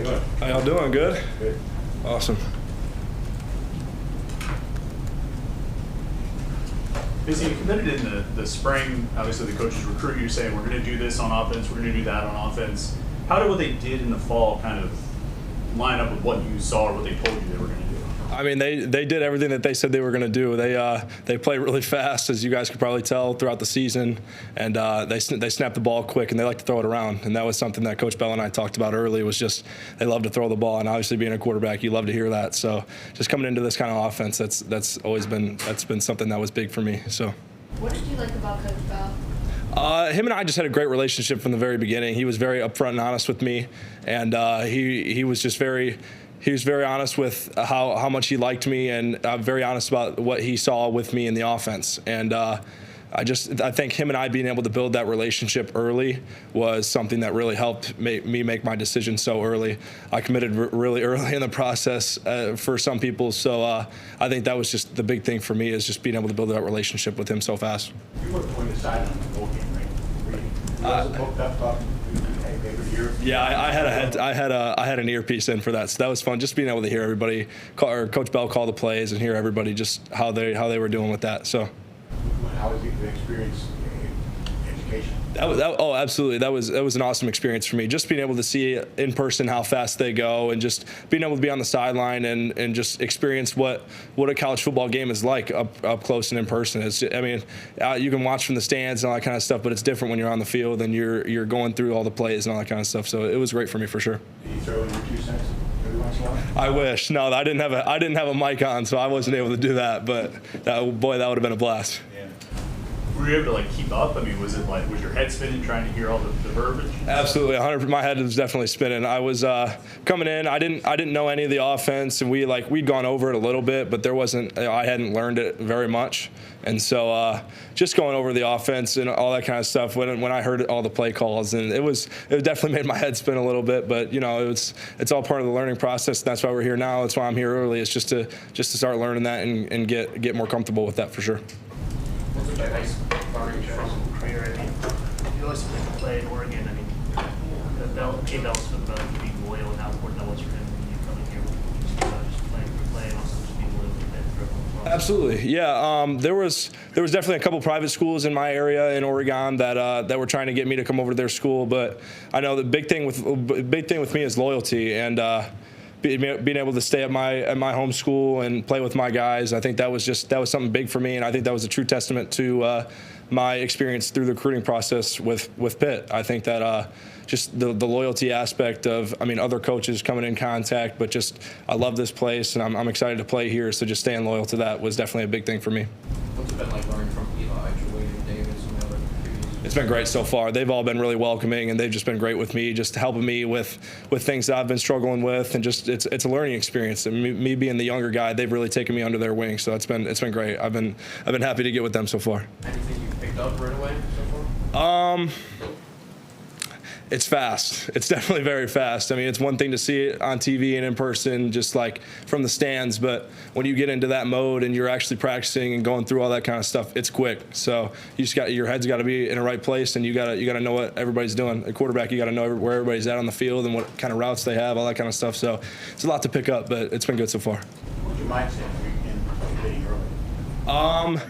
doing? How y'all doing? Good? Good. Awesome. Mason, you committed in the spring. Obviously, the coaches recruit you, saying we're going to do this on offense, we're going to do that on offense. How did what they did in the fall kind of line up with what you saw or what they told you they were going to do? I mean, they did everything that they said they were going to do. They play really fast, as you guys could probably tell throughout the season, and they snap the ball quick, and they like to throw it around. And that was something that Coach Bell and I talked about early. Was just they love to throw the ball, and obviously being a quarterback, you love to hear that. So just coming into this kind of offense, that's been something that was big for me. So. What did you like about Coach Bell? Him and I just had a great relationship from the very beginning. He was very upfront and honest with me, and he was just very. He was very honest with how much he liked me, and very honest about what he saw with me in the offense. And I think him and I being able to build that relationship early was something that really helped me make my decision so early. I committed really early in the process for some people, so I think that was just the big thing for me, is just being able to build that relationship with him so fast. You were going to side on the bowl game, right? You wasn't booked up Yeah, I had an earpiece in for that, so that was fun. Just being able to hear everybody, Coach Bell call the plays, and hear everybody just how they were doing with that. So. How was the experience in education? Oh, absolutely. That was an awesome experience for me. Just being able to see in person how fast they go, and just being able to be on the sideline and just experience what a college football game is like up close and in person. You can watch from the stands and all that kind of stuff, but it's different when you're on the field and you're going through all the plays and all that kind of stuff. So it was great for me for sure. Did you throw in your 2 cents every once in a while? I wish. No, I didn't have a mic on, so I wasn't able to do that. But that would have been a blast. Were you able to keep up? I mean, was your head spinning trying to hear all the verbiage? Absolutely, 100%. My head was definitely spinning. I was coming in. I didn't know any of the offense, and we'd gone over it a little bit, but I hadn't learned it very much. And so just going over the offense and all that kind of stuff. When I heard all the play calls, and it definitely made my head spin a little bit. But it's all part of the learning process. That's why we're here now. That's why I'm here early. It's just to start learning that and get more comfortable with that for sure. From career, I mean, you always play in Oregon. I mean, Keith Bell's spoke about being loyal and how important that was for him when you come in here, just playing for play and also just being loyal to Pitt. Absolutely, yeah. There was definitely a couple private schools in my area in Oregon that were trying to get me to come over to their school, but I know the big thing with me is loyalty, and being able to stay at my home school and play with my guys. I think that was something big for me, and I think that was a true testament to my experience through the recruiting process with Pitt. I think that just the loyalty aspect of, other coaches coming in contact, but just I love this place, and I'm excited to play here, so just staying loyal to that was definitely a big thing for me. What's it been like learning from Eli, Julian, Davis, and the other QBs? It's been great so far. They've all been really welcoming, and they've just been great with me, just helping me with things that I've been struggling with, and just it's a learning experience. And me being the younger guy, they've really taken me under their wing, so it's been great. I've been happy to get with them so far. Anything you picked up right away so far? It's fast. It's definitely very fast. It's one thing to see it on TV and in person, just like from the stands, but when you get into that mode and you're actually practicing and going through all that kind of stuff, it's quick. So your head's got to be in the right place, and you got to know what everybody's doing. A quarterback, you got to know where everybody's at on the field and what kind of routes they have, all that kind of stuff. So it's a lot to pick up, but it's been good so far. What's your mindset in committing early?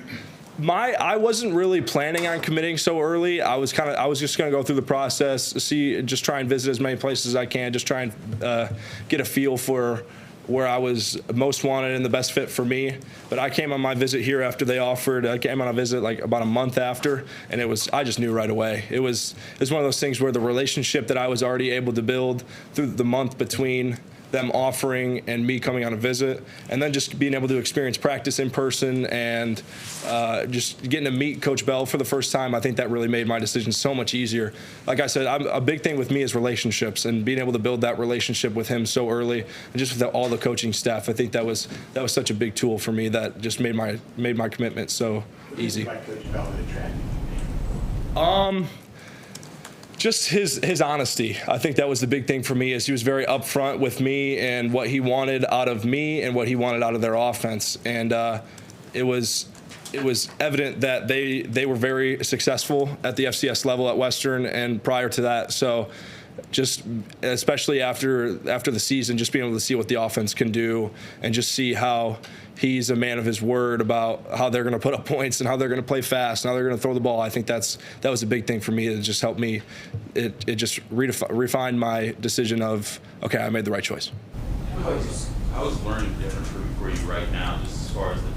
I wasn't really planning on committing so early. I was just going to go through the process, just try and visit as many places as I can, just try and get a feel for where I was most wanted and the best fit for me. But I came on my visit here after they offered. I came on a visit like about a month after, and I just knew right away. It was one of those things where the relationship that I was already able to build through the month between them offering and me coming on a visit, and then just being able to experience practice in person and just getting to meet Coach Bell for the first time, I think that really made my decision so much easier. Like I said, a big thing with me is relationships, and being able to build that relationship with him so early, and just with all the coaching staff. I think that was such a big tool for me that just made my commitment so easy. Coach Bell that attracted you? Just his honesty. I think that was the big thing for me, is he was very upfront with me and what he wanted out of me and what he wanted out of their offense. And it was evident that they were very successful at the FCS level at Western and prior to that. So just especially after the season, just being able to see what the offense can do and just see how he's a man of his word about how they're going to put up points and how they're going to play fast and how they're going to throw the ball. I think that was a big thing for me. It just helped me. It just refined my decision of, okay, I made the right choice. How is learning different for you right now, just as far as the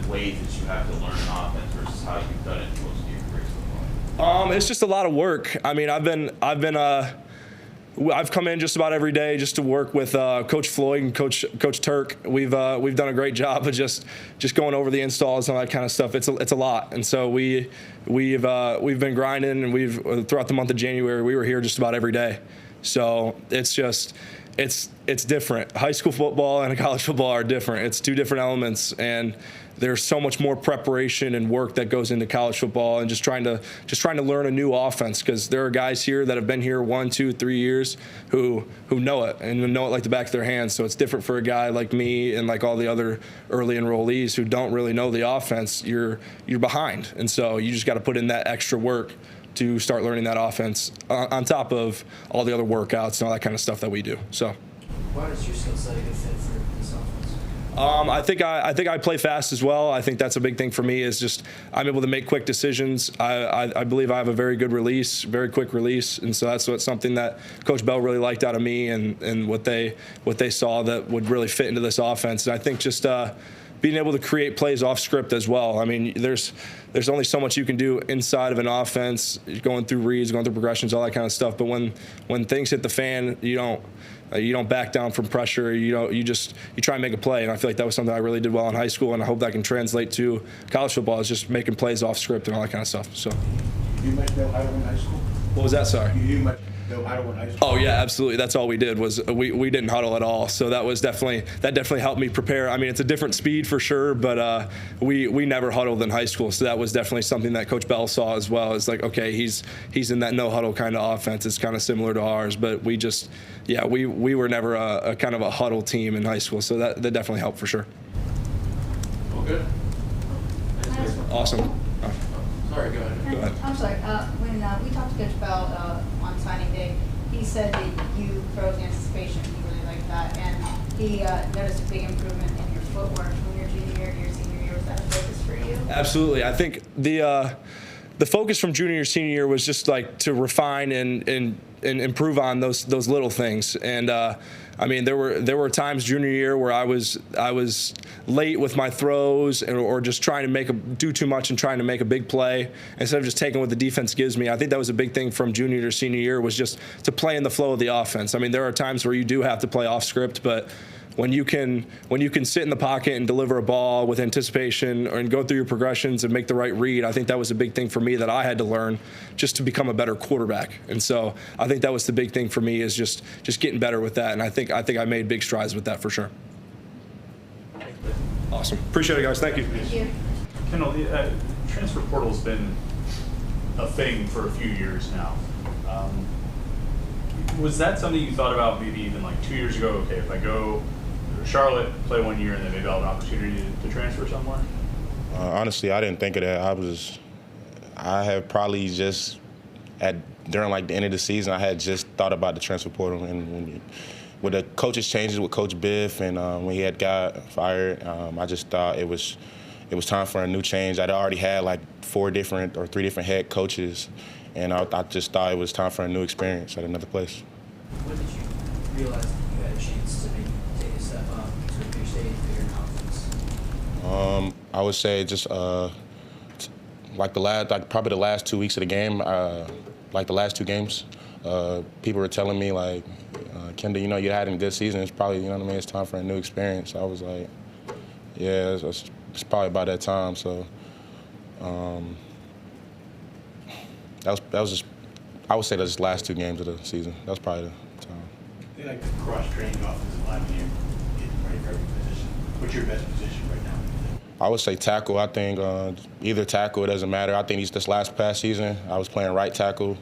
ways that you have to learn offense versus how you've done it most of your career so far? It's just a lot of work. I mean, I've come in just about every day just to work with Coach Floyd and Coach Turk. We've done a great job of just going over the installs and all that kind of stuff. It's a lot, and so we've been grinding, and throughout the month of January we were here just about every day. So it's different. High school football and college football are different. It's two different elements, and there's so much more preparation and work that goes into college football and just trying to learn a new offense, because there are guys here that have been here 1, 2, 3 years who know it and know it like the back of their hands. So it's different for a guy like me and like all the other early enrollees who don't really know the offense. You're behind, and so you just got to put in that extra work to start learning that offense on top of all the other workouts and all that kind of stuff that we do. So Why does your skill set a good fit for this offense? I think I play fast as well. I think that's a big thing for me, is just I'm able to make quick decisions. I believe I have a very good release, very quick release, and so that's something that Coach Bell really liked out of me, and what they saw that would really fit into this offense. And I think just being able to create plays off script as well. I mean, there's only so much you can do inside of an offense, going through reads, going through progressions, all that kind of stuff. But when things hit the fan, you don't back down from pressure. You try and make a play. And I feel like that was something I really did well in high school, and I hope that can translate to college football, is just making plays off script and all that kind of stuff. So. You much Bill Heidel in high school? What was that? Sorry. You much Bill Heidel in high school? Oh yeah, absolutely. That's all we did was we didn't huddle at all. So that definitely helped me prepare. I mean, it's a different speed for sure, but we never huddled in high school. So that was definitely something that Coach Bell saw as well. It's like, okay, he's in that no huddle kind of offense. It's kind of similar to ours, but we were never a kind of a huddle team in high school. So that definitely helped for sure. Well, good. Awesome. Sorry, go ahead. I'm sorry. When we talked to Coach Bell on signing day, he said that you froze anticipation. He really liked that, and he noticed a big improvement in your footwork from your junior year to your senior year. Was that a focus for you? Absolutely. I think the focus from junior year, senior year was just like to refine and improve on those little things. And I mean, there were times junior year where I was late with my throws, or just trying to do too much and trying to make a big play instead of just taking what the defense gives me. I think that was a big thing from junior to senior year, was just to play in the flow of the offense. I mean, there are times where you do have to play off script, but when you can sit in the pocket and deliver a ball with anticipation and go through your progressions and make the right read, I think that was a big thing for me that I had to learn just to become a better quarterback. And so I think that was the big thing for me, is just getting better with that. And I think I made big strides with that for sure. Awesome. Appreciate it, guys. Thank you. Thank you. Kendall, the transfer portal's been a thing for a few years now. Was that something you thought about maybe even like 2 years ago? Okay, if I go to Charlotte, play 1 year, and then maybe I'll have an opportunity to transfer somewhere? Honestly, I didn't think of that. I had probably just during like the end of the season, I had just thought about the transfer portal, and with the coaches changes with Coach Biff, and when he had got fired, I just thought it was time for a new change. I'd already had like 3 different head coaches, and I just thought it was time for a new experience at another place. When did you realize that you had a chance to maybe take a step up to a bigger stage, bigger conference? I would say just probably the last 2 weeks of the game, like the last 2 games, people were telling me like, Kendall, you had a good season. It's probably, it's time for a new experience. I was like, yeah, it's probably about that time. So that was just, I would say that's just last 2 games of the season. That was probably the time. They like to cross-train offensive linemen here, getting ready for every position. What's your best position right now? I would say tackle. I think either tackle, it doesn't matter. I think this past season, I was playing right tackle,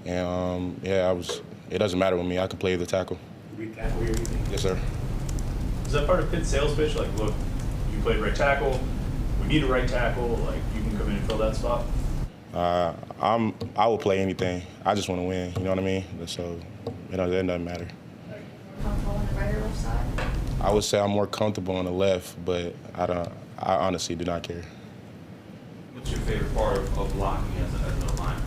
and it doesn't matter with me. I can play either tackle. Right tackle, you think? Yes, sir. Is that part of Pitt's sales pitch? Like, look, you played right tackle. We need a right tackle. Like, you can come in and fill that spot. I will play anything. I just want to win. You know what I mean? So it doesn't matter. Comfortable on the right or left side? I would say I'm more comfortable on the left, but I honestly do not care. What's your favorite part of blocking as a lineman?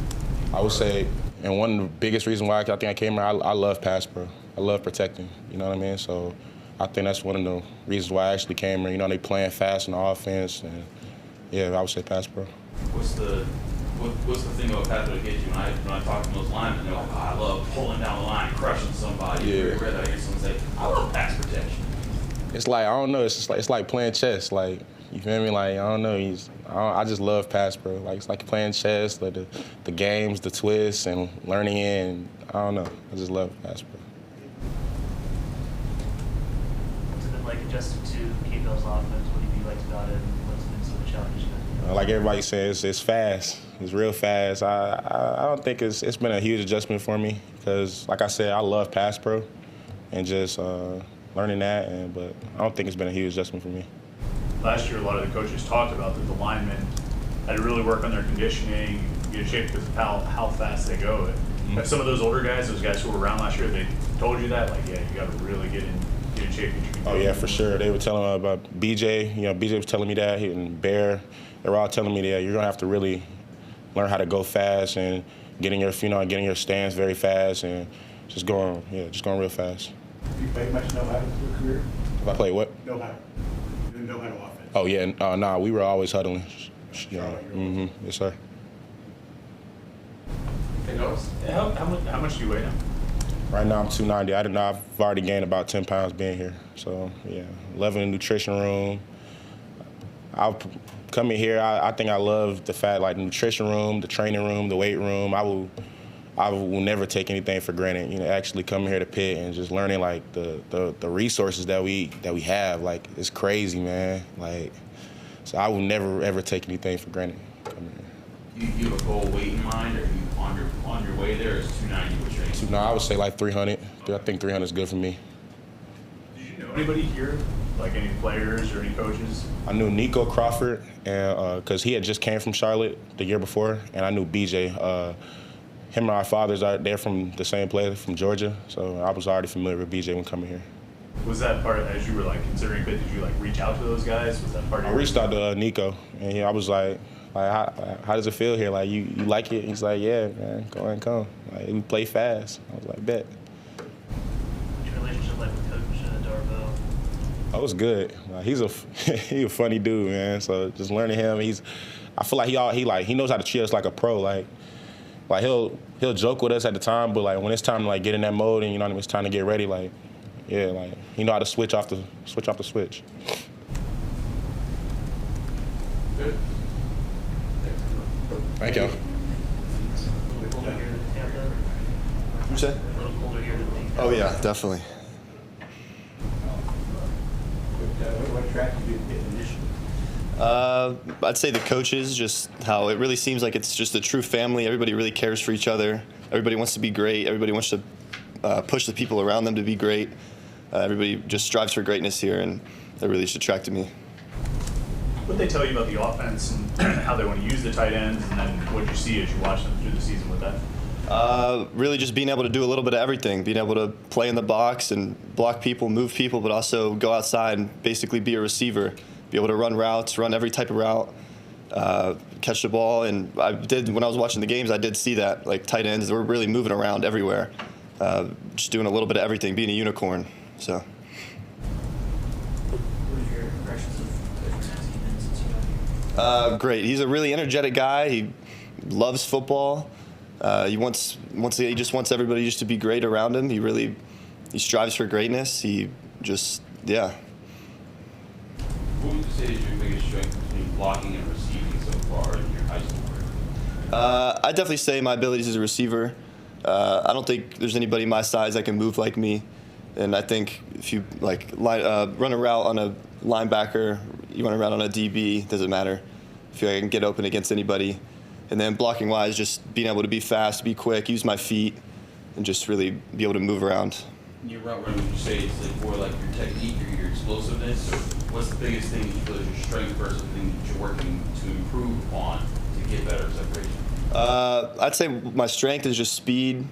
I would say, and one of the biggest reasons why I think I came here, I love pass pro. I love protecting, you know what I mean? So I think that's one of the reasons why I actually came here. You know, they playing fast in the offense, and yeah, I would say pass pro. What's the thing about pass pro that gets you? When I talk to most linemen, they're like, oh, I love pulling down the line and crushing somebody. Yeah. I'd rather hear someone say, I love pass protection. It's like, I don't know, it's like playing chess. Like, you feel me? Like, I don't know, I just love pass pro. Like, it's like playing chess, like the games, the twists, and learning it, and I don't know. I just love pass pro. What's it been like adjusting to Keith Gouvea's offense? What have you liked about it? What's been some of the challenges? Like everybody says, it's fast. It's real fast. I don't think it's been a huge adjustment for me because, like I said, I love pass pro and just learning that. But I don't think it's been a huge adjustment for me. Last year, a lot of the coaches talked about that the linemen had to really work on their conditioning, get in shape because of how fast they go. Have some of those older guys, those guys who were around last year, they told you that, like, yeah, you got to really get in shape. Oh yeah, for sure. They were telling me about BJ. You know, BJ was telling me that, and Bear. They were all telling me that you're gonna have to really learn how to go fast and getting your stance very fast and just going real fast. Have you played much no-huddle in your career? If I play what? No-huddle. No-huddle offense. Oh yeah, nah, we were always huddling. Charlotte, Yes sir. How much do you weigh now? Right now I'm 290. I've already gained about 10 pounds being here. So yeah, loving the nutrition room. I'll come in here. I think I love the fact, like, the nutrition room, the training room, the weight room. I will never take anything for granted. You know, actually coming here to Pitt and just learning, like, the resources that we have. Like, it's crazy, man. Like, so I will never ever take anything for granted coming here. You have a goal weight in mind, or are you on your way there? Is 290 what you're aiming? No, I would say like 300. I think 300 is good for me. Did you know anybody here, like any players or any coaches? I knew Nico Crawford, and because he had just came from Charlotte the year before, and I knew BJ. Him and our fathers they're from the same place, from Georgia, so I was already familiar with BJ when coming here. Was that part, as you were like considering Pitt, did you like reach out to those guys? Was that part of I reached out to Nico, and I was like how does it feel here? Like, you like it? He's like, yeah, man, go ahead and come. Like, we play fast. I was like, bet. What's your relationship like with Coach Darbo? Oh, it was good. Like, he's a funny dude, man. So just learning him, I feel like he knows how to treat us like a pro. Like he'll joke with us at the time, but like when it's time to like get in that mode and, you know what I mean, it's time to get ready, like, yeah, like he know how to switch off the switch. Good. Thank you. A little colder here than Tampa. What'd you say? A little colder here than Tampa. Oh yeah, definitely. What attracted you to Pitt initially? I'd say the coaches, just how it really seems like it's just a true family. Everybody really cares for each other. Everybody wants to be great. Everybody wants to push the people around them to be great. Everybody just strives for greatness here, and that really just attracted me. What did they tell you about the offense and how they want to use the tight ends, and then what you see as you watch them through the season with that? Really just being able to do a little bit of everything, being able to play in the box and block people, move people, but also go outside and basically be a receiver, be able to run routes, run every type of route, catch the ball. And when I was watching the games, I did see that, like, tight ends were really moving around everywhere, just doing a little bit of everything, being a unicorn. So. What are your impressions of Coach Elnagmi since you got here? Great. He's a really energetic guy. He loves football. He just wants everybody just to be great around him. He strives for greatness. He just, yeah. What would you say is your biggest strength between blocking and receiving so far in your high school career? I'd definitely say my abilities as a receiver. I don't think there's anybody my size that can move like me. And I think if you run a route on a linebacker, you run a route on a DB, doesn't matter. I feel like I can get open against anybody. And then blocking wise, just being able to be fast, be quick, use my feet, and just really be able to move around. Your route running, would you say it's like more like your technique or your explosiveness, or what's the biggest thing that you feel is your strength versus the thing that you're working to improve upon to get better separation? I'd say my strength is just speed,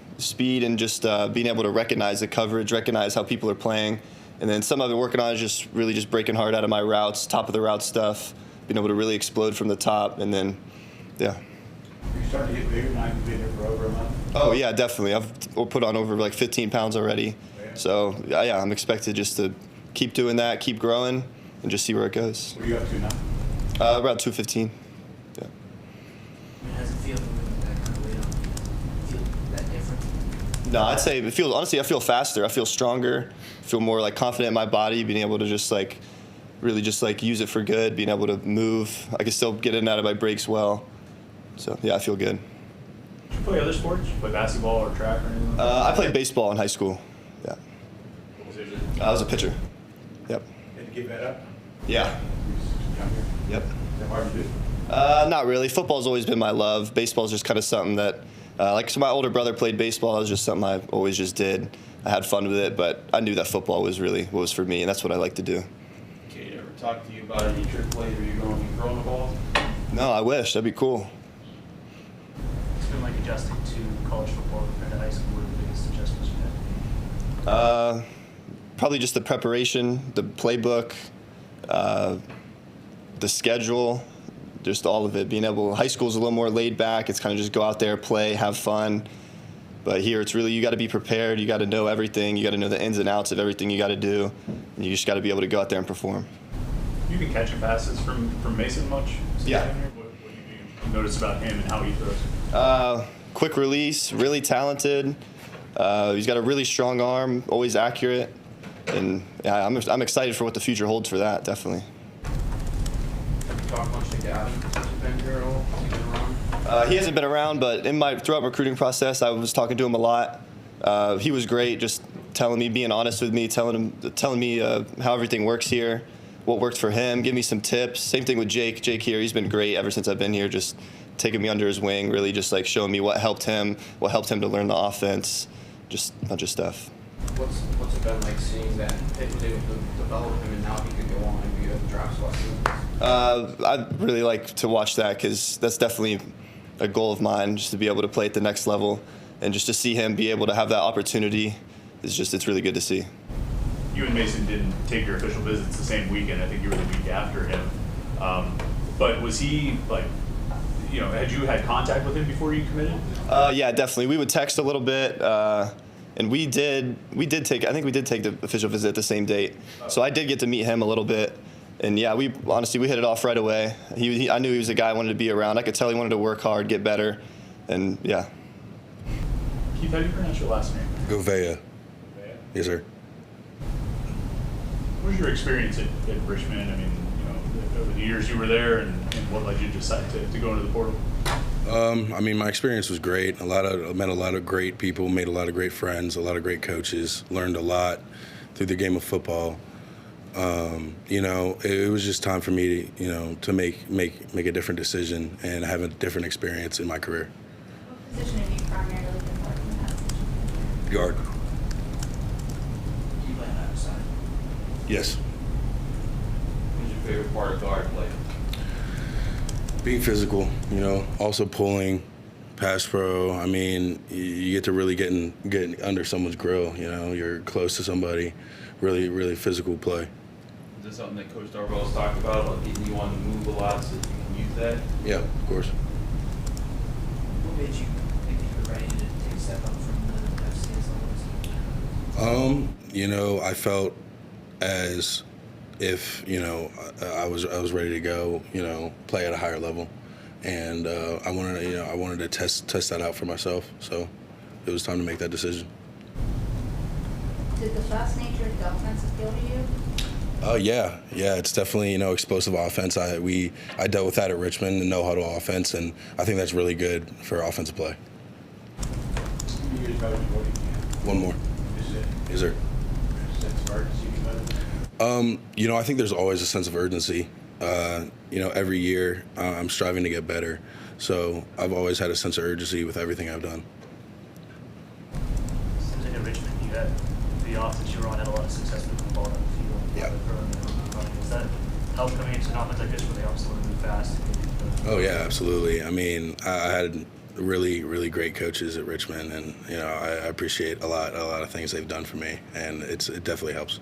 and just being able to recognize the coverage, recognize how people are playing. And then some of it working on is just really just breaking hard out of my routes, top of the route stuff, being able to really explode from the top. And then, yeah. You're starting to get bigger now. You've been here for over a month. Oh, yeah, definitely. I've put on over like 15 pounds already. Yeah. So, yeah, I'm expected just to keep doing that, keep growing, and just see where it goes. What are you up to now? Around 215. Yeah. How's it feel moving that kind of weight on? Feel that different? No, I'd say honestly, I feel faster. I feel stronger. I feel more like confident in my body, being able to just like really just like use it for good, being able to move. I can still get in and out of my breaks well. So, yeah, I feel good. Did you play other sports? You play basketball or track or anything? I played baseball in high school. Yeah. What position? I was a pitcher. Yep. Had to give that up? Yeah. Younger? Yep. Is that hard to do? Not really. Football's always been my love. Baseball's just kind of something that, so my older brother played baseball. It was just something I always just did. I had fun with it, but I knew that football was really what was for me, and that's what I like to do. Kate ever talk to you about any trick plays where you're throwing the ball? No, I wish. That'd be cool. It's been like adjusting to college football compared to high school. What are the biggest adjustments you've had to make? Probably just the preparation, the playbook, the schedule, just all of it. High school's a little more laid back. It's kind of just go out there, play, have fun. But here it's really, you got to be prepared. You got to know everything. You got to know the ins and outs of everything you got to do. And you just got to be able to go out there and perform. You been catching passes from Mason much? since Yeah. you've been here? What do you notice about him and how he throws? Quick release, really talented. He's got a really strong arm, always accurate. And yeah, I'm excited for what the future holds for that, definitely. Have you talked much to Gavin since you've been here at all? Has he been around? He hasn't been around, but throughout my recruiting process, I was talking to him a lot. He was great, just telling me, being honest with me, telling me how everything works here, what worked for him, give me some tips. Same thing with Jake. Jake here, he's been great ever since I've been here, just taking me under his wing, really just like showing me what helped him to learn the offense, just a bunch of stuff. What's it been like seeing that Pitt was able to develop him and now he could go on and be a draft slot? I'd really like to watch that because that's definitely a goal of mine, just to be able to play at the next level and just to see him be able to have that opportunity. It's really good to see. You and Mason didn't take your official visits the same weekend. I think you were the week after him. But was he like, had you had contact with him before you committed? Yeah, definitely. We would text a little bit, and we did take the official visit at the same date. So I did get to meet him a little bit, and yeah, we hit it off right away. I knew he was a guy I wanted to be around. I could tell he wanted to work hard, get better, and yeah. Keith, how do you pronounce your last name? Gouveia. Gouveia? Yes, sir. What was your experience at Richmond? I mean, over the years you were there, and what led you to decide to go into the portal? I mean, my experience was great. I met a lot of great people, made a lot of great friends, a lot of great coaches, learned a lot through the game of football. It was just time for me to make a different decision and have a different experience in my career. What position have you primarily been working at? Guard. You play on either side. Yes. What's your favorite part of guard play? Being physical, also pulling, pass pro. I mean, you get to really get under someone's grill. You're close to somebody. Really, really physical play. Is this something that Coach Darvell's talked about getting you on the move a lot so that you can use that? Yeah, of course. What made you think you were ready to take a step up from the FCS levels? I felt as if I was ready to go, play at a higher level, and I wanted to test that out for myself. So it was time to make that decision. Did the fast nature of the offense appeal to you? Yeah, it's definitely explosive offense. I dealt with that at Richmond, the no-huddle offense, and I think that's really good for offensive play. How many years about voting? One more. Is it Is there? a sense of urgency about it? I think there's always a sense of urgency. Every year I'm striving to get better, so I've always had a sense of urgency with everything I've done. Seems like at Richmond, you had the offense you were on had a lot of success with the ball down the field. Yeah. Does that help coming into an offense like this where they obviously want to move fast? Oh yeah, absolutely. I mean, I really, really great coaches at Richmond, and I appreciate a lot of things they've done for me, and it definitely helps.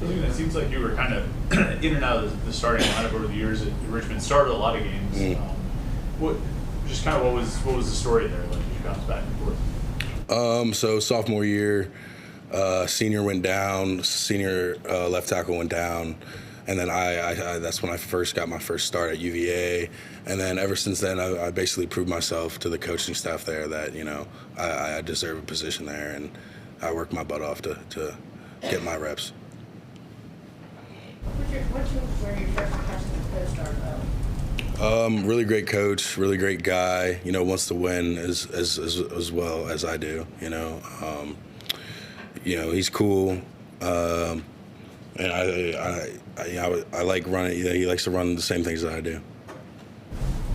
It seems like you were kind of in and out of the starting lineup over the years at Richmond. Started a lot of games. What was the story there? Like you bounce back and forth. So sophomore year, senior went down. Senior left tackle went down, and then I that's when I first got my first start at UVA. And then ever since then, I basically proved myself to the coaching staff there that I deserve a position there, and I worked my butt off to get my reps. What's your first impression of Coach Darbo? Really great coach, really great guy. Wants to win as well as I do. He's cool, and I like running. He likes to run the same things that I do.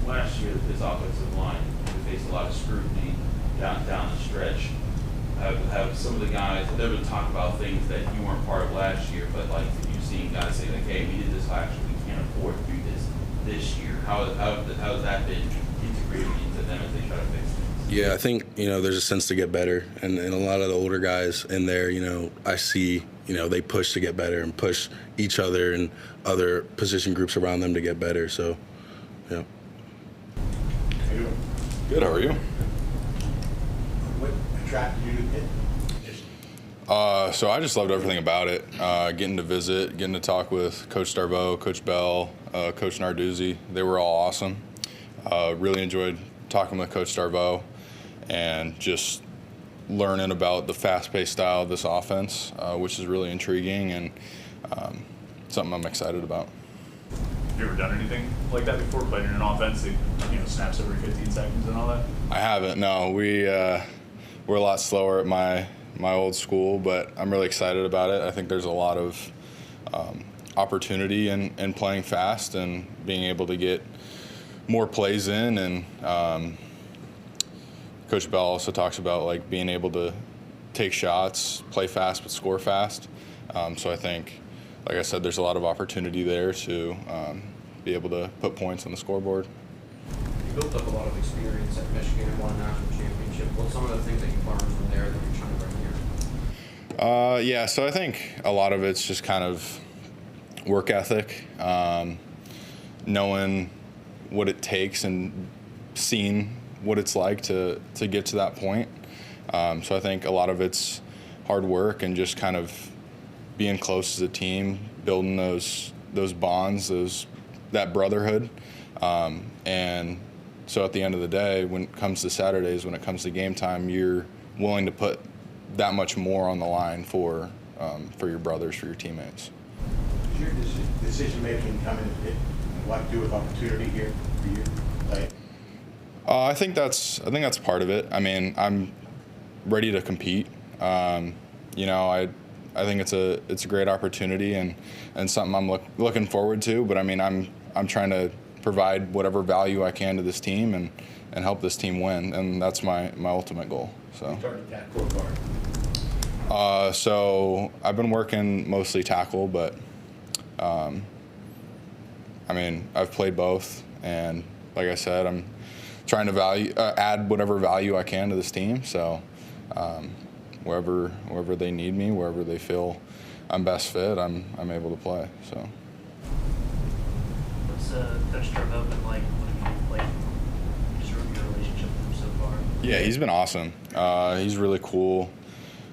Last year, his offensive line faced a lot of scrutiny down the stretch. Have some of the guys there been talk about things that you weren't part of last year, but like you've seen guys say like, "Hey, we did this last year. We can't afford to do this year." How has that been integrated into them as they try to fix things? Yeah, I think there's a sense to get better, and a lot of the older guys in there, I see they push to get better and push each other and other position groups around them to get better. So, yeah. How you doing? Good, how are you? What attracted you to Pitt? So I just loved everything about it. Getting to visit, getting to talk with Coach Darbo, Coach Bell, Coach Narduzzi. They were all awesome. Really enjoyed talking with Coach Darbo and just learning about the fast-paced style of this offense, which is really intriguing and something I'm excited about. Have you ever done anything like that before? Played in an offense that snaps every 15 seconds and all that? I haven't. No, we're a lot slower at my old school, but I'm really excited about it. I think there's a lot of opportunity in playing fast and being able to get more plays in. And Coach Bell also talks about like being able to take shots, play fast, but score fast. So I think, like I said, there's a lot of opportunity there to be able to put points on the scoreboard. You built up a lot of experience at Michigan and won a national championship. What's some of the things that you learned from there that you're trying to bring here? Yeah, so I think a lot of it's just kind of work ethic, knowing what it takes and seeing what it's like to get to that point. So I think a lot of it's hard work and just kind of being close as a team, building those bonds, that brotherhood. And so at the end of the day, when it comes to Saturdays, when it comes to game time, you're willing to put that much more on the line for your brothers, for your teammates. Is your decision-making coming to Pitt what to do with opportunity here for you? I think that's part of it. I mean, I'm ready to compete. I think it's a great opportunity and something I'm looking forward to. But I mean, I'm trying to provide whatever value I can to this team and help this team win, and that's my ultimate goal. So. You started tackle or guard? So I've been working mostly tackle, but I mean, I've played both, and like I said, I'm trying to add whatever value I can to this team. So wherever they need me, wherever they feel I'm best fit, I'm able to play. So. What's Coach Darbo been like? What have you played? Just your relationship with him so far? Yeah, he's been awesome. He's really cool.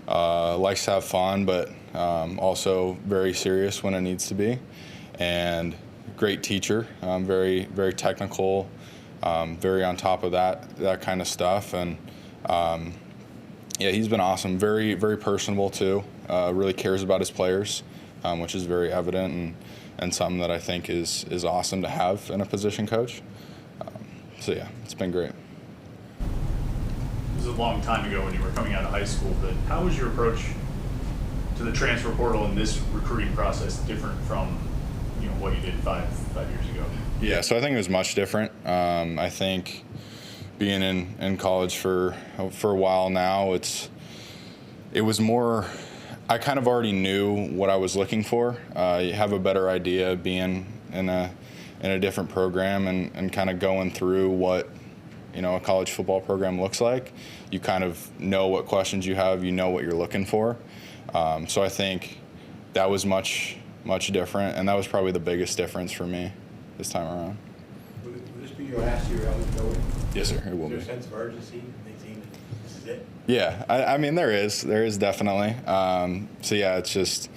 Likes to have fun, but also very serious when it needs to be. And great teacher, very, very technical, very on top of that kind of stuff. And yeah, he's been awesome. Very, very personable too. Really cares about his players, which is very evident and something that I think is awesome to have in a position coach. So yeah, it's been great. It was a long time ago when you were coming out of high school, but how was your approach to the transfer portal in this recruiting process different from what you did five years ago? Yeah, so I think it was much different. I think being in college for a while now, it was more. I kind of already knew what I was looking for. You have a better idea being in a in a different program and kind of going through what, you know, a college football program looks like, you kind of know what questions you have, you know what you're looking for. So I think that was much different, and that was probably the biggest difference for me this time around. Will this be your last year eligibility? Yes, sir, it will be. Is there a sense of urgency? They think this is it? Yeah, I mean, there is definitely. So yeah, it's just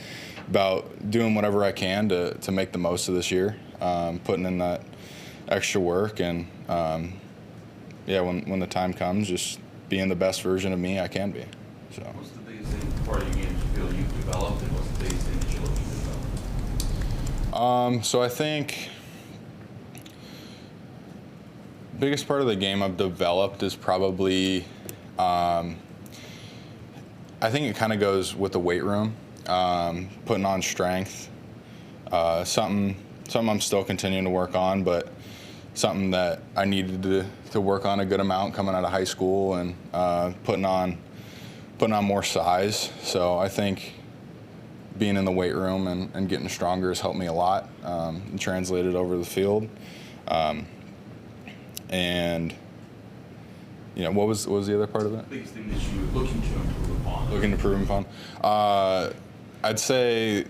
about doing whatever I can to make the most of this year, putting in that extra work, and yeah, when the time comes, just being the best version of me I can be. So. What's the biggest thing part of your game that you feel you've developed, and what's the biggest thing that you're looking to develop? So I think biggest part of the game I've developed is probably, I think it kind of goes with the weight room, putting on strength, something I'm still continuing to work on, but something that I needed to work on a good amount coming out of high school, and putting on more size. So I think being in the weight room and getting stronger has helped me a lot, and translated over the field. And you know, what was the other part of that? The biggest thing that you're looking to improve upon? Looking to improve upon? I'd say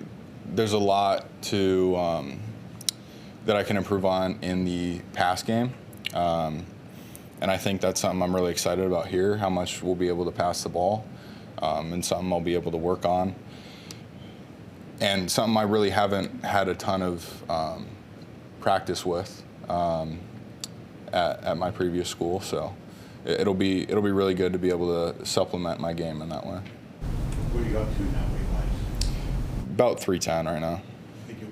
there's a lot that I can improve on in the pass game. And I think that's something I'm really excited about here, how much we'll be able to pass the ball, and something I'll be able to work on. And something I really haven't had a ton of practice with at my previous school. So it'll be really good to be able to supplement my game in that way. Where are you up to now, weight-wise? About 310 right now. Think you'll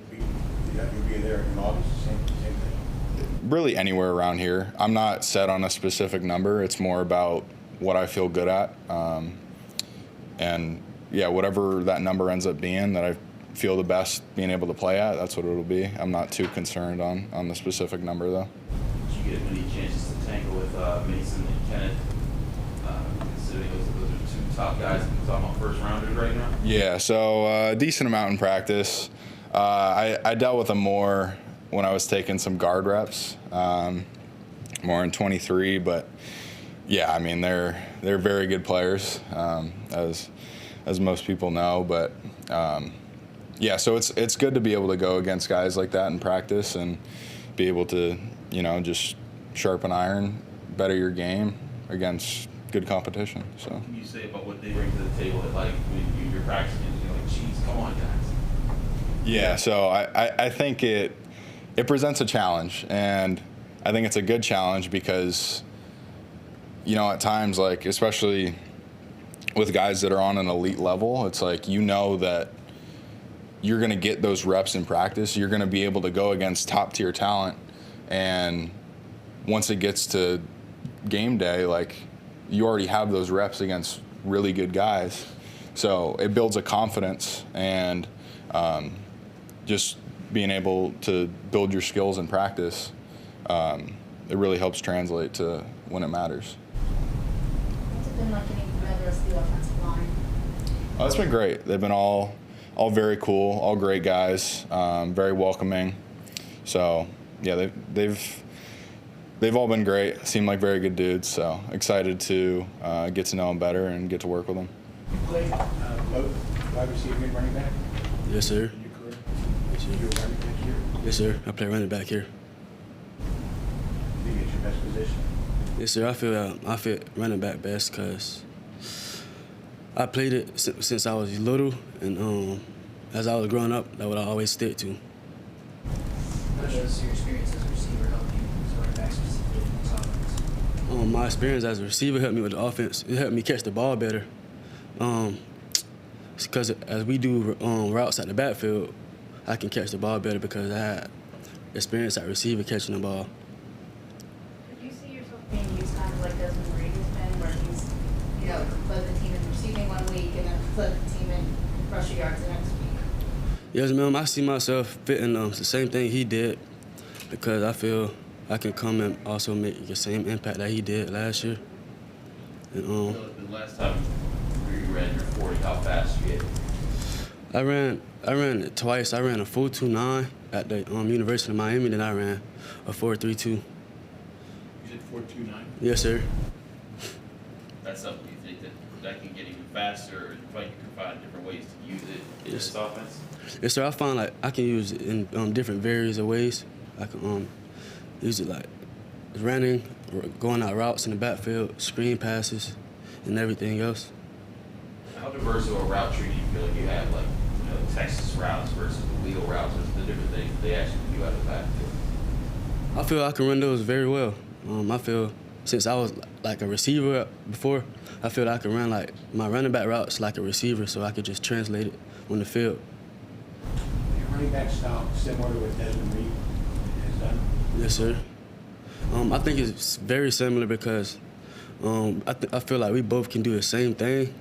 be there in August, same thing? Really anywhere around here. I'm not set on a specific number. It's more about what I feel good at. And yeah, whatever that number ends up being that I feel the best being able to play at, that's what it'll be. I'm not too concerned on the specific number though. Did you get many chances to tangle with Mason and Kenneth, considering those are two top guys talking about first rounders right now? Yeah, so a decent amount in practice. I dealt with them more when I was taking some guard reps, more in 23, but yeah, I mean, they're very good players, as most people know, but yeah, so it's good to be able to go against guys like that in practice and be able to, you know, just sharpen iron, better your game against good competition. So. What can you say about what they bring to the table that, like, when you're practicing, you're like, geez, come on, guys? Yeah, so I think it presents a challenge, and I think it's a good challenge because, you know, at times, like, especially with guys that are on an elite level, it's like, you know that you're going to get those reps in practice. You're going to be able to go against top-tier talent, and once it gets to game day, like, you already have those reps against really good guys. So it builds a confidence, and just being able to build your skills in practice, it really helps translate to when it matters. What's it been like getting to know the rest of the offensive line? Oh, it's been great. They've been all very cool, all great guys, very welcoming. So yeah, they've all been great. Seem like very good dudes. So excited to get to know them better and get to work with them. You played both wide receiver and running back Yes, sir. in your career? Yes, you were running back here? Yes, sir. I play running back here. I think it's your best position. Yes, sir. I feel running back best because I played it since I was little, and as I was growing up, that's what I always stick to. How does your experience as a receiver help you as a running back specifically in this offense? My experience as a receiver helped me with the offense. It helped me catch the ball better. Because as we do routes at the backfield, I can catch the ball better because I had experience at receiver catching the ball. Could you see yourself being used kind of like Desmond Reed has been, where he's, you know, led the team in receiving one week and then led the team in rushing yards the next week? Yes, ma'am. I see myself fitting the same thing he did because I feel I can come and also make the same impact that he did last year. And, The last time you ran your 40, how fast you get? I ran it twice. I ran a 4.29 at the University of Miami, then I ran a 4.32. You said 4.29? Yes, sir. That's something you think that can get even faster, or you think you can find different ways to use it in this offense? Yes, sir. I find like I can use it in different various of ways. I can use it like running, going out routes in the backfield, screen passes, and everything else. How diverse of a route tree do you feel like you have, like, you know, Texas routes versus the wheel routes versus the different things they actually do out of the backfield? I feel I can run those very well. I feel since I was like a receiver before, I feel I can run like my running back routes like a receiver, so I could just translate it on the field. Your running back style similar to what Desmond Reed has done? Yes, sir. I think it's very similar because I feel like we both can do the same thing,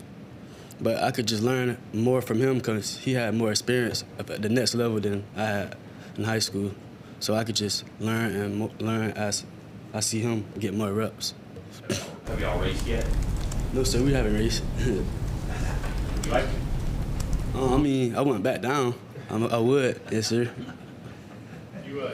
but I could just learn more from him because he had more experience at the next level than I had in high school. So I could just learn and learn as I see him get more reps. Have y'all raced yet? No, sir, we haven't raced. You like it? I mean, I went back down. I would, yes, sir. You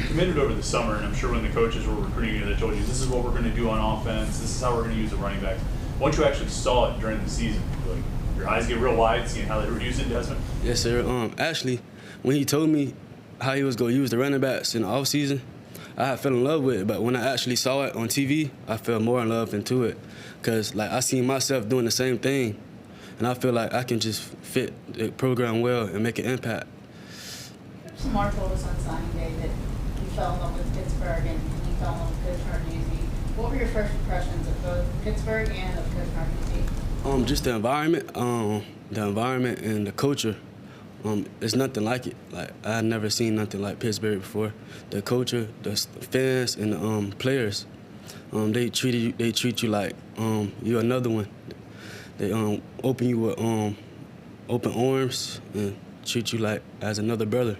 committed over the summer, and I'm sure when the coaches were recruiting you, they told you, this is what we're going to do on offense, this is how we're going to use the running backs. Once you actually saw it during the season, like, your eyes get real wide seeing how they were using Desmond? Yes, sir. Actually, when he told me how he was going to use the running backs in the offseason, I had fell in love with it, but when I actually saw it on TV, I fell more in love into it because like I seen myself doing the same thing, and I feel like I can just fit the program well and make an impact. Mark told us on signing day that you fell in love with Pittsburgh and you fell in love with Coach Narduzzi. What were your first impressions of both Pittsburgh and of Coach Narduzzi? Just the environment and the culture. It's nothing like it. Like I had never seen nothing like Pittsburgh before. The culture, the fans, and the players. They treat you like you're another one. They open you with open arms and treat you like as another brother.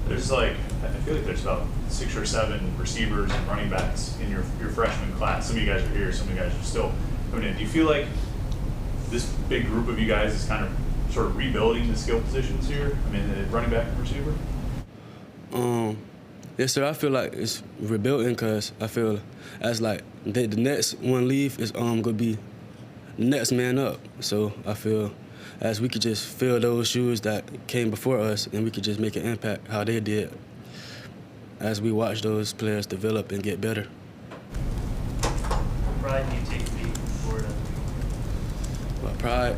There's like, I feel like there's about 6 or 7 receivers and running backs in your freshman class. Some of you guys are here, some of you guys are still coming in. Do you feel like this big group of you guys is kind of sort of rebuilding the skill positions here? I mean, the running back and receiver? Yes, sir. I feel like it's rebuilding because I feel as like the next one leave is going to be the next man up. So I feel as we could just fill those shoes that came before us and we could just make an impact how they did as we watch those players develop and get better. What pride do you take to be in Florida? What pride?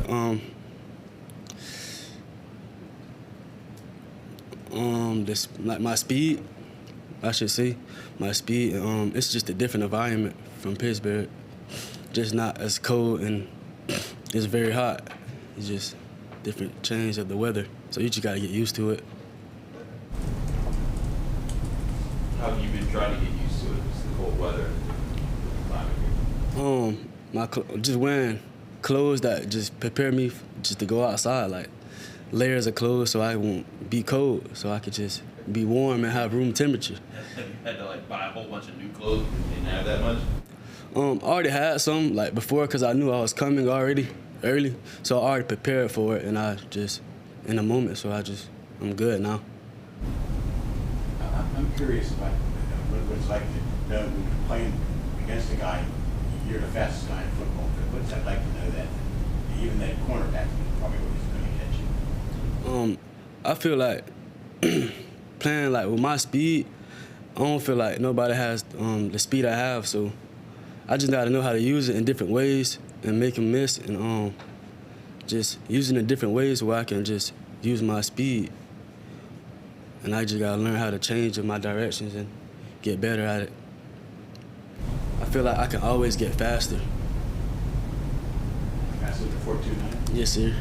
This like my speed, I should say, my speed. It's just a different environment from Pittsburgh. Just not as cold and it's very hot. It's just different change of the weather, so you just gotta get used to it. How have you been trying to get used to it? It's the cold weather. Just wearing clothes that just prepare me just to go outside, like layers of clothes so I won't be cold, so I could just be warm and have room temperature. Have you had to like buy a whole bunch of new clothes because you didn't have that much? I already had some like before because I knew I was coming already early, so I already prepared for it, and I just in the moment, so I'm good now. I'm curious about what it's like to know when you're playing against a guy, you're the fastest guy in football. What's that like to know that even that cornerback is probably what he's going to catch you? I feel like playing like with my speed, I don't feel like nobody has the speed I have, so I just gotta know how to use it in different ways and make him miss, and just using it different ways where I can just use my speed. And I just gotta learn how to change in my directions and get better at it. I feel like I can always get faster. Faster than 4.29? Yes, sir.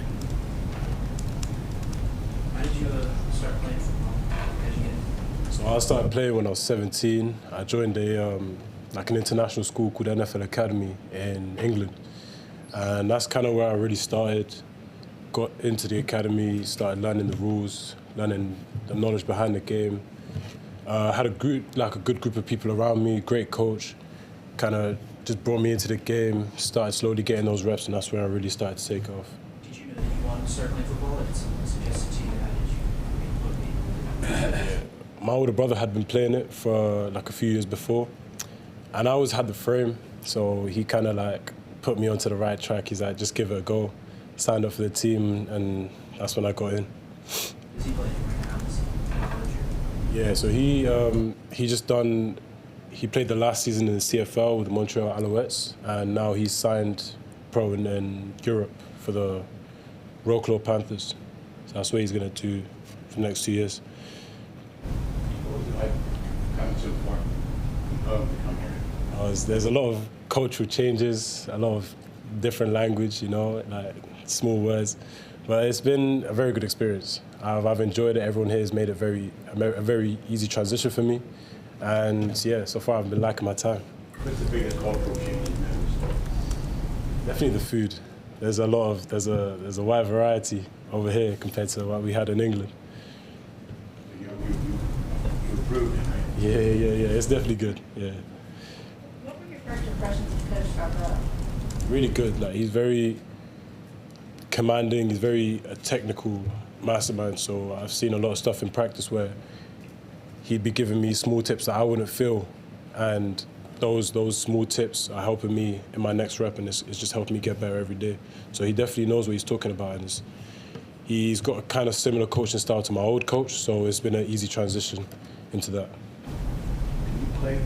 Why did you start playing football? How did you get in? So I started playing when I was 17. I joined an international school called NFL Academy in England. And that's kind of where I really started. Got into the academy, started learning the rules, learning the knowledge behind the game. Had a good group of people around me, great coach, kind of just brought me into the game, started slowly getting those reps, and that's where I really started to take off. Did you know that you wanted to start playing football? Did someone suggest it to you? How did you My older brother had been playing it for like a few years before, and I always had the frame, so he kind of like put me onto the right track. He's like, just give it a go. Signed up for the team, and that's when I got in. Is he playing right now? Yeah, so he played the last season in the CFL with the Montreal Alouettes, and now he's signed pro in Europe for the Rockland Panthers. So that's what he's going to do for the next 2 years. What was it like coming so far from home to come here? There's a lot of cultural changes, a lot of different language, like small words. But it's been a very good experience. I've enjoyed it. Everyone here has made it a very easy transition for me. And yeah, so far I've been liking my time. What's the biggest cultural change you've noticed? Definitely the food. There's a wide variety over here compared to what we had in England. You improved it, right? Yeah. It's definitely good. Yeah. What were your first impressions of Coach Gouveia? Really good. Like, he's very commanding. He's very a technical mastermind. So I've seen a lot of stuff in practice where he'd be giving me small tips that I wouldn't feel, and those small tips are helping me in my next rep, and it's just helping me get better every day. So he definitely knows what he's talking about, and he's got a kind of similar coaching style to my old coach, so it's been an easy transition into that. Can you play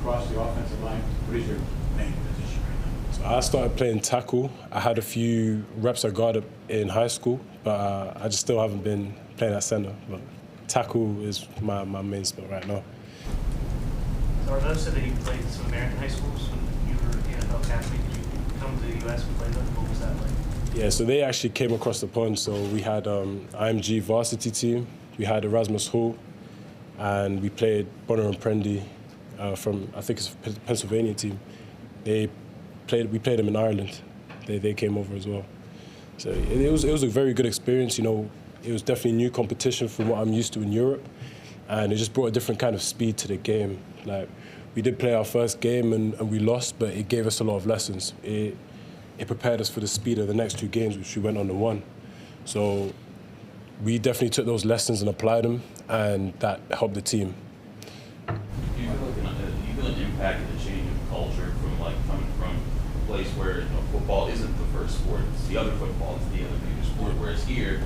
across the offensive line? What is your main position right now? So I started playing tackle. I had a few reps at guard in high school, but I just still haven't been playing at center. But tackle is my main spot right now. So Arvo said that you played some American high schools when you were in NFL Academy. Did you come to the U.S. and play them? What was that like? Yeah, so they actually came across the pond. So we had IMG varsity team, we had Erasmus Hall, and we played Bonner and Prendy from, I think it's a Pennsylvania team. We played them in Ireland. They came over as well. So it was a very good experience. It was definitely new competition from what I'm used to in Europe, and it just brought a different kind of speed to the game. Like, we did play our first game and we lost, but it gave us a lot of lessons. It prepared us for the speed of the next two games, which we went on to win. So we definitely took those lessons and applied them, and that helped the team. Do you feel an impact of the change of culture from coming from a place where football isn't the first sport, it's the other football, it's the other bigger sport, whereas here,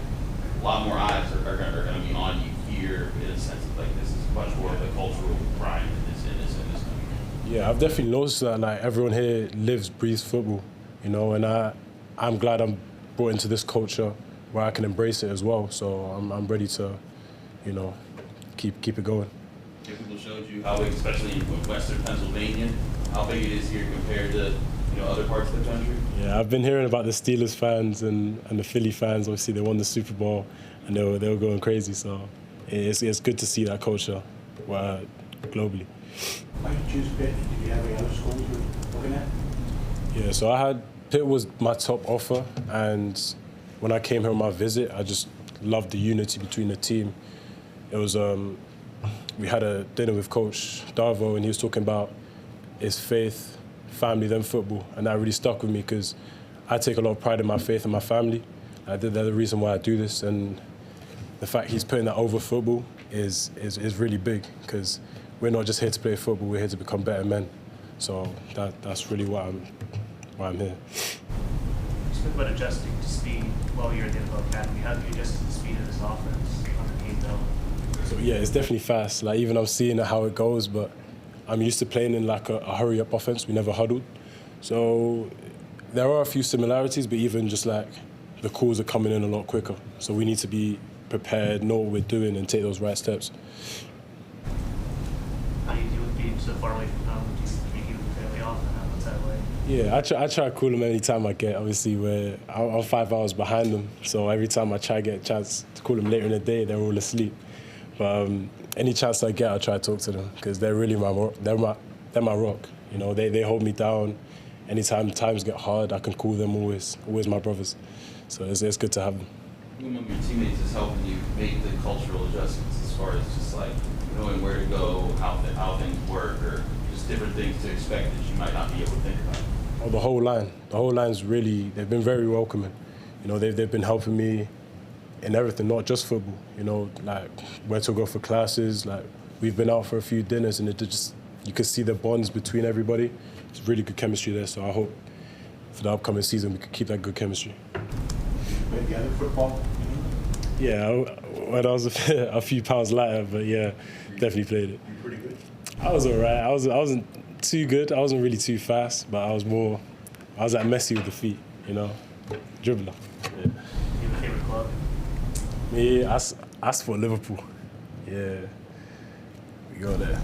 a lot more eyes are going to be on you here in a sense of this is much more of a cultural grind in this country. Yeah, I've definitely noticed that everyone here lives, breathes football, and I'm glad I'm brought into this culture where I can embrace it as well. So I'm ready to, keep it going. People showed you how big, especially in Western Pennsylvania, how big it is here compared to other parts of the country? Yeah, I've been hearing about the Steelers fans and the Philly fans. Obviously, they won the Super Bowl, and they were going crazy. So it's good to see that culture globally. Why did you choose Pitt? Did you have any other schools you were looking at? Yeah, so Pitt was my top offer, and when I came here on my visit, I just loved the unity between the team. It was we had a dinner with Coach Darvo, and he was talking about his faith, family, then football, and that really stuck with me because I take a lot of pride in my faith and my family. They're the reason why I do this, and the fact he's putting that over football is really big because we're not just here to play football, we're here to become better men. So that's really why I'm here. You spoke about adjusting to speed while you're at the NFL Academy. How do you adjust to the speed of this offense under Keith Gouveia? So yeah, it's definitely fast. Even I'm seeing how it goes, but I'm used to playing in a hurry-up offense. We never huddled. So there are a few similarities, but even just the calls are coming in a lot quicker. So we need to be prepared, know what we're doing, and take those right steps. How do you deal with being so far away from home? Do you communicate with your family often? What's that like? Yeah, I try to call them any time I get. Obviously, I'm 5 hours behind them, so every time I try to get a chance to call them later in the day, they're all asleep. But any chance I get, I try to talk to them because they're really my rock. They hold me down. Anytime times get hard, I can call them. Always my brothers. So it's good to have them. Who among your teammates is helping you make the cultural adjustments as far as just knowing where to go, how things work, or just different things to expect that you might not be able to think about? Oh, the whole line. The whole line's really, they've been very welcoming. They've been helping me in everything, not just football. You know, like where to go for classes. Like we've been out for a few dinners, and you can see the bonds between everybody. It's really good chemistry there. So I hope for the upcoming season we can keep that good chemistry. Played the other football? Yeah, when I was a few pounds lighter, but yeah, definitely played it. You pretty good? I was all right. I wasn't too good. I wasn't really too fast, but I was like Messi with the feet, you know, dribbler. Yeah. You have a favorite club? Me, I support Liverpool. Yeah, we go there.